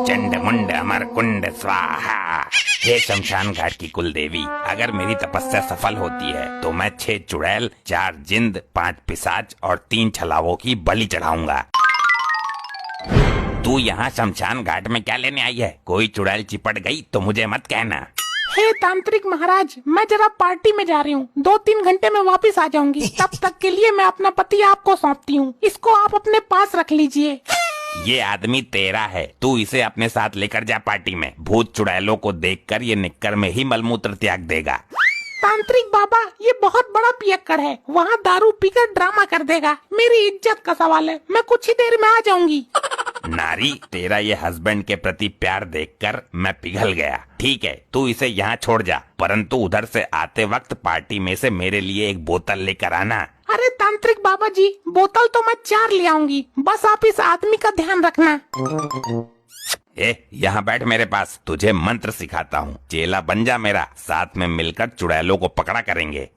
ओम चंड मुंड अमर कुंड स्वाहा। हे शमशान घाट की कुल देवी, अगर मेरी तपस्या सफल होती है तो मैं 6 चुड़ैल, 4 जिंद, 5 पिशाच और 3 छलावों की बलि चढ़ाऊंगा। तू यहाँ शमशान घाट में क्या लेने आई है? कोई चुड़ैल चिपट गई तो मुझे मत कहना। हे तांत्रिक महाराज, मैं जरा पार्टी में जा रही हूँ, 2-3 घंटे में वापस आ जाऊंगी। तब तक के लिए मैं अपना पति आपको सौंपती हूँ, इसको आप अपने पास रख लीजिए। ये आदमी तेरा है, तू इसे अपने साथ लेकर जा पार्टी में। भूत चुड़ैलों को देखकर ये निक्कर में ही मलमूत्र त्याग देगा। तांत्रिक बाबा, ये बहुत बड़ा पियक्कड़ है, वहाँ दारू पीकर ड्रामा कर देगा। मेरी इज्जत का सवाल है, मैं कुछ ही देर में आ जाऊंगी। नारी, तेरा ये हस्बैंड के प्रति प्यार देखकर मैं पिघल गया। ठीक है, तू इसे यहाँ छोड़ जा, परंतु उधर से आते वक्त पार्टी में से मेरे लिए एक बोतल लेकर आना। अरे तांत्रिक बाबा जी, बोतल तो मैं 4 ले आऊंगी, बस आप इस आदमी का ध्यान रखना। यहाँ बैठ मेरे पास, तुझे मंत्र सिखाता हूँ। चेला बन जा मेरा, साथ में मिलकर चुड़ैलों को पकड़ा करेंगे।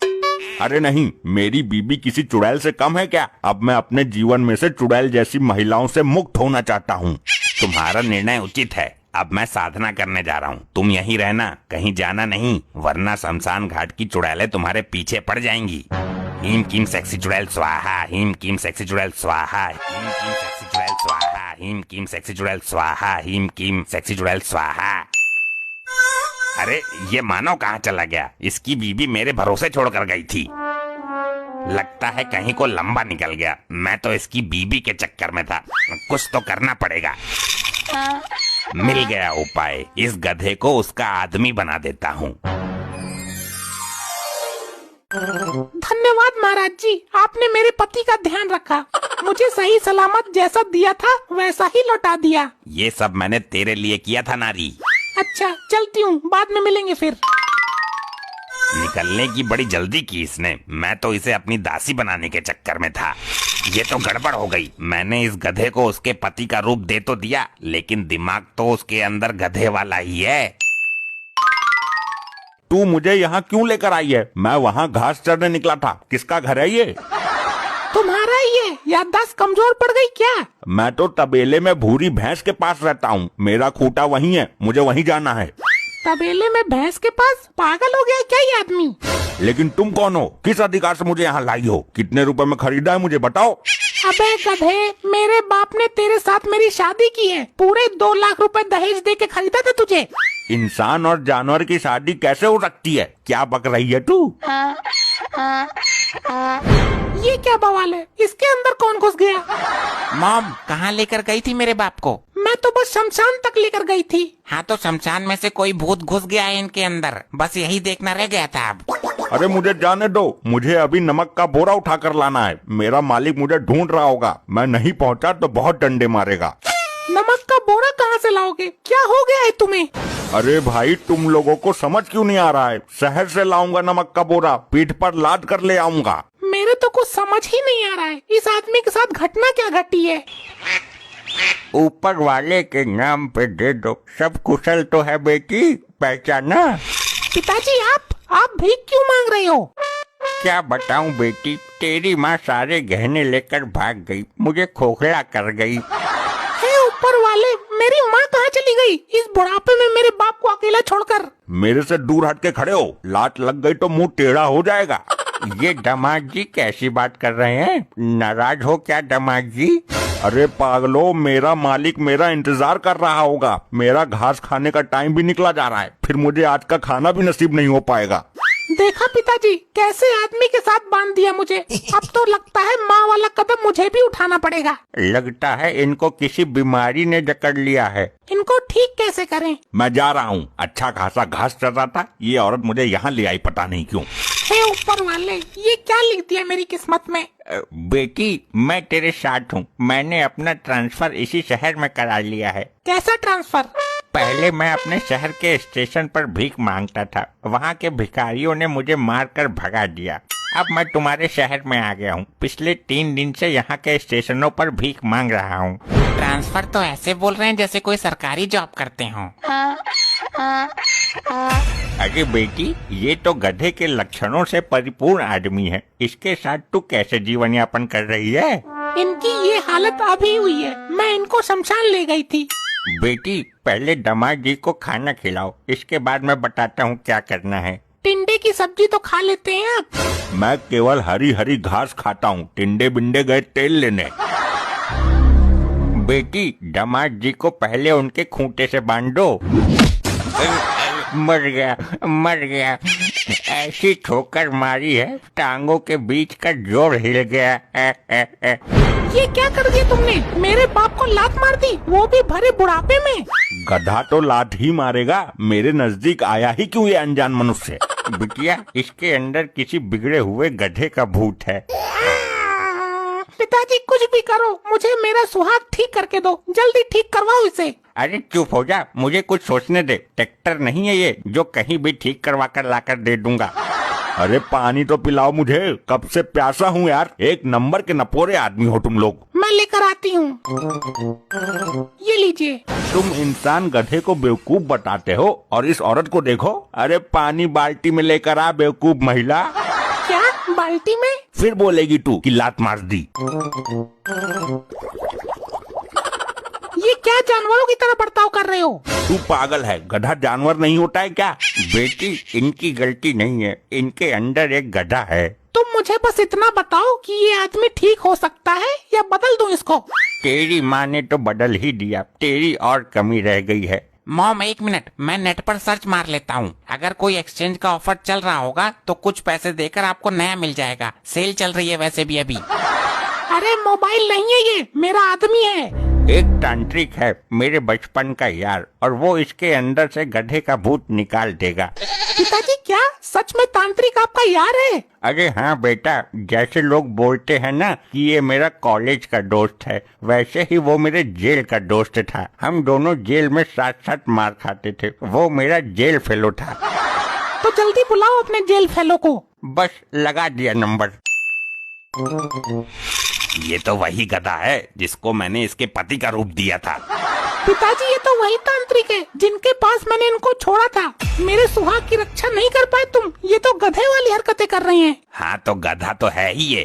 अरे नहीं, मेरी बीबी किसी चुड़ैल से कम है क्या? अब मैं अपने जीवन में से चुड़ैल जैसी महिलाओं से मुक्त होना चाहता हूँ। तुम्हारा निर्णय उचित है। अब मैं साधना करने जा रहा हूँ, तुम यहीं रहना, कहीं जाना नहीं, वरना शमशान घाट की चुड़ैलें तुम्हारे पीछे पड़ जाएंगी। हीम कीम सेक्सी चुड़ैल स्वाहा, हीम कीम सेक्सी चुड़ैल स्वाहा, हीम कीम सेक्सी चुड़ैल स्वाहा, हीम कीम सेक्सी चुड़ैल स्वाहा, हीम कीम सेक्सी चुड़ैल स्वाहा। अरे ये मानव कहाँ चला गया? इसकी बीबी मेरे भरोसे छोड़कर गई थी। लगता है कहीं को लंबा निकल गया। मैं तो इसकी बीबी के चक्कर में था, कुछ तो करना पड़ेगा। मिल गया उपाय, इस गधे को उसका आदमी बना देता हूँ। धन्यवाद महाराज जी, आपने मेरे पति का ध्यान रखा, मुझे सही सलामत जैसा दिया था वैसा ही लौटा दिया। ये सब मैंने तेरे लिए किया था नारी। अच्छा, चलती हूँ, बाद में मिलेंगे फिर। निकलने की बड़ी जल्दी की इसने, मैं तो इसे अपनी दासी बनाने के चक्कर में था। ये तो गड़बड़ हो गई। मैंने इस गधे को उसके पति का रूप दे तो दिया, लेकिन दिमाग तो उसके अंदर गधे वाला ही है। तू मुझे यहाँ क्यों लेकर आई है? मैं वहाँ घास चरने निकला था। किसका घर है ये? तुम्हारा ही है, याददाश्त कमजोर पड़ गई क्या? मैं तो तबेले में भूरी भैंस के पास रहता हूँ, मेरा खूंटा वहीं है, मुझे वहीं जाना है। तबेले में भैंस के पास? पागल हो गया क्या ये आदमी? लेकिन तुम कौन हो? किस अधिकार से मुझे यहाँ लाई हो? कितने रुपए में खरीदा है मुझे बताओ। अबे गधे, मेरे बाप ने तेरे साथ मेरी शादी की है, पूरे 2 लाख रुपए दहेज दे के खरीदा था तुझे। इंसान और जानवर की शादी कैसे हो सकती है? क्या बक रही है तू? ये क्या बवाल है? इसके अंदर कौन घुस गया? मॉम, कहाँ लेकर गई थी मेरे बाप को? मैं तो बस शमशान तक लेकर गई थी। हाँ, तो शमशान में से कोई भूत घुस गया है इनके अंदर, बस यही देखना रह गया था। अब अरे मुझे जाने दो, मुझे अभी नमक का बोरा उठाकर लाना है। मेरा मालिक मुझे ढूंढ रहा होगा, मैं नहीं पहुंचा तो बहुत डंडे मारेगा। नमक का बोरा कहाँ से लाओगे? क्या हो गया है तुम्हें? अरे भाई, तुम लोगों को समझ क्यों नहीं आ रहा है? शहर से लाऊंगा नमक का बोरा, पीठ पर लाद कर ले आऊंगा। मेरे तो कुछ समझ ही नहीं आ रहा है, इस आदमी के साथ घटना क्या घटी है? ऊपर वाले के नाम पे दे दो, सब कुशल तो है बेटी, पहचाना? पिताजी, आप भीख क्यों मांग रहे हो? क्या बताऊं बेटी, तेरी माँ सारे गहने लेकर भाग गई, मुझे खोखला कर गई। हे ऊपर वाले, मेरी माँ कहाँ चली गई इस बुढ़ापे में मेरे बाप को अकेला छोड़कर? मेरे से दूर हट के खड़े हो, लात लग गई तो मुंह टेढ़ा हो जाएगा। ये दामाद जी कैसी बात कर रहे हैं? नाराज हो क्या दामाद जी? अरे पागलो, मेरा मालिक मेरा इंतजार कर रहा होगा। मेरा घास खाने का टाइम भी निकला जा रहा है, फिर मुझे आज का खाना भी नसीब नहीं हो पाएगा। देखा पिताजी, कैसे आदमी के साथ बांध दिया मुझे। अब तो लगता है माँ वाला कदम मुझे भी उठाना पड़ेगा। लगता है इनको किसी बीमारी ने जकड़ लिया है। इनको ठीक कैसे करें? मैं जा रहा हूँ, अच्छा खासा घास चल रहा था, ये औरत मुझे यहाँ ले आई, पता नहीं क्यों। हे ऊपर वाले, ये क्या लिख दिया मेरी किस्मत में? बेटी, मैं तेरे साथ हूँ, मैंने अपना ट्रांसफर इसी शहर में करा लिया है। कैसा ट्रांसफर? पहले मैं अपने शहर के स्टेशन पर भीख मांगता था, वहाँ के भिखारियों ने मुझे मारकर भगा दिया। अब मैं तुम्हारे शहर में आ गया हूँ, पिछले 3 दिन से यहाँ के स्टेशनों पर भीख मांग रहा हूँ। ट्रांसफर तो ऐसे बोल रहे हैं जैसे कोई सरकारी जॉब करते हो। अरे बेटी, ये तो गधे के लक्षणों से परिपूर्ण आदमी है, इसके साथ तू कैसे जीवन यापन कर रही है? इनकी ये हालत अभी हुई है, मैं इनको शमशान ले गई थी। बेटी पहले दामाद जी को खाना खिलाओ, इसके बाद मैं बताता हूँ क्या करना है। टिंडे की सब्जी तो खा लेते हैं आप। मैं केवल हरी हरी घास खाता हूँ, टिंडे बिंडे गए तेल लेने। बेटी दामाद जी को पहले उनके खूंटे से बांध दो। मर गया। ऐसी ठोकर मारी है, टांगों के बीच का जोड़ हिल गया। ये क्या कर दिया तुमने? मेरे बाप को लात मार दी, वो भी भरे बुढ़ापे में। गधा तो लात ही मारेगा, मेरे नजदीक आया ही क्यों ये अनजान मनुष्य? बिटिया इसके अंदर किसी बिगड़े हुए गधे का भूत है। पिताजी कुछ भी करो, मुझे मेरा सुहाग ठीक करके दो, जल्दी ठीक करवाओ इसे। अरे चुप हो जा, मुझे कुछ सोचने दे। ट्रैक्टर नहीं है ये जो कहीं भी ठीक करवा कर लाकर दे दूंगा। अरे पानी तो पिलाओ मुझे, कब से प्यासा हूँ यार। एक नंबर के नपोरे आदमी हो तुम लोग। मैं लेकर आती हूँ, ये लीजिए। तुम इंसान गधे को बेवकूफ बताते हो और इस औरत को देखो। अरे पानी बाल्टी में लेकर आ बेवकूफ महिला। क्या बाल्टी में? फिर बोलेगी तू कि लात मार दी। ये क्या जानवरों की तरह बर्ताव कर रहे हो? तू पागल है, गधा जानवर नहीं होता है क्या? बेटी इनकी गलती नहीं है, इनके अंदर एक गधा है। तुम मुझे बस इतना बताओ कि ये आदमी ठीक हो सकता है या बदल दूं इसको? तेरी माँ ने तो बदल ही दिया, तेरी और कमी रह गई है। मॉम एक मिनट, मैं नेट पर सर्च मार लेता हूँ। अगर कोई एक्सचेंज का ऑफर चल रहा होगा तो कुछ पैसे देकर आपको नया मिल जाएगा। सेल चल रही है वैसे भी अभी। अरे मोबाइल नहीं है ये, मेरा आदमी है। एक तांत्रिक है मेरे बचपन का यार, और वो इसके अंदर से गधे का भूत निकाल देगा। पिताजी क्या सच में तांत्रिक आपका यार है? अरे हाँ बेटा, जैसे लोग बोलते हैं ना कि ये मेरा कॉलेज का दोस्त है, वैसे ही वो मेरे जेल का दोस्त था। हम दोनों जेल में साथ साथ मार खाते थे। वो मेरा जेल फेलो था। तो जल्दी बुलाओ अपने जेल फेलो को। बस लगा दिया नंबर। ये तो वही गधा है जिसको मैंने इसके पति का रूप दिया था। पिताजी ये तो वही तांत्रिक है जिनके पास मैंने इनको छोड़ा था। मेरे सुहाग की रक्षा नहीं कर पाए तुम, ये तो गधे वाली हरकतें कर रही हैं। हाँ तो गधा तो है ही ये।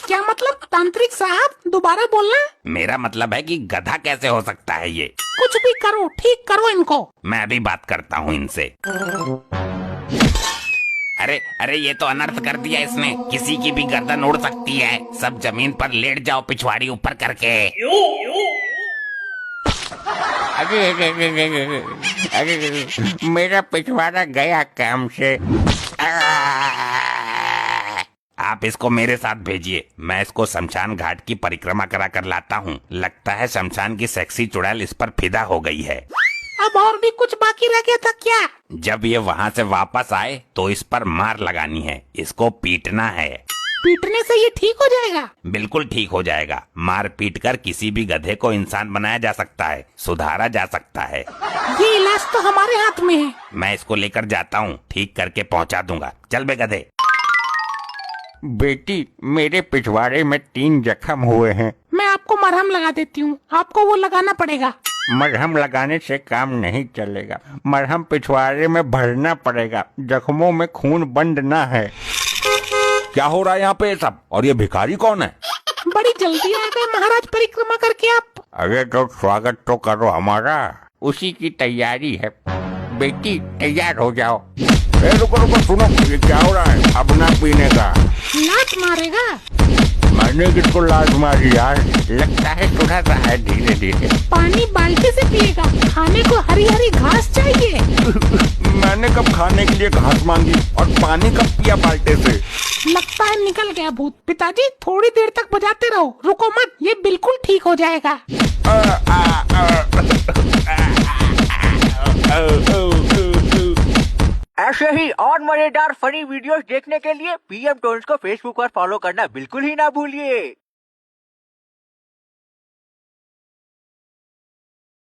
क्या मतलब तांत्रिक साहब, दोबारा बोलना। मेरा मतलब है कि गधा कैसे हो सकता है ये। कुछ भी करो, ठीक करो इनको। मैं अभी बात करता हूँ इनसे। अरे ये तो अनर्थ कर दिया इसने। किसी की भी गर्दन उड़ सकती है। सब जमीन पर लेट जाओ पिछवाड़ी ऊपर करके। अरे मेरा पिछवाड़ा गया काम से। आप इसको मेरे साथ भेजिए, मैं इसको शमशान घाट की परिक्रमा करा कर लाता हूँ। लगता है शमशान की सेक्सी चुड़ैल इस पर फिदा हो गई है। अब और भी कुछ बाकी रह गया था क्या? जब ये वहाँ से वापस आए तो इस पर मार लगानी है, इसको पीटना है। पीटने से ये ठीक हो जाएगा? बिल्कुल ठीक हो जाएगा। मार पीट कर किसी भी गधे को इंसान बनाया जा सकता है, सुधारा जा सकता है। ये इलाज तो हमारे हाथ में है। मैं इसको लेकर जाता हूँ, ठीक करके पहुँचा दूंगा। चल बे गधे। बेटी मेरे पिछवाड़े में 3 जख्म हुए हैं। मैं आपको मरहम लगा देती हूँ, आपको वो लगाना पड़ेगा। मरहम लगाने से काम नहीं चलेगा, मरहम पिछवाड़े में भरना पड़ेगा। जख्मों में खून बंद ना है। क्या हो रहा है यहाँ पे सब? और ये भिखारी कौन है? बड़ी जल्दी आ गए महाराज परिक्रमा करके आप। अरे तो स्वागत तो करो हमारा, उसी की तैयारी है। बेटी तैयार हो जाओ। रुको सुनो, ये क्या हो रहा है? अब ना पीने का। लात मारेगा? मैंने किसको लात मारी यार? लगता है सुधर रहा है धीरे धीरे। पानी बाल्टी से पिएगा, खाने को हरी हरी घास चाहिए। मैंने कब खाने के लिए घास मांगी और पानी कब पिया बाल्टे से? लगता है निकल गया भूत। पिताजी थोड़ी देर तक बजाते रहो, रुको मत, ये बिल्कुल ठीक हो जाएगा। ऐसे ही और मजेदार फनी वीडियोस देखने के लिए PM टोन्स को फेसबुक पर फॉलो करना बिल्कुल ही ना भूलिए।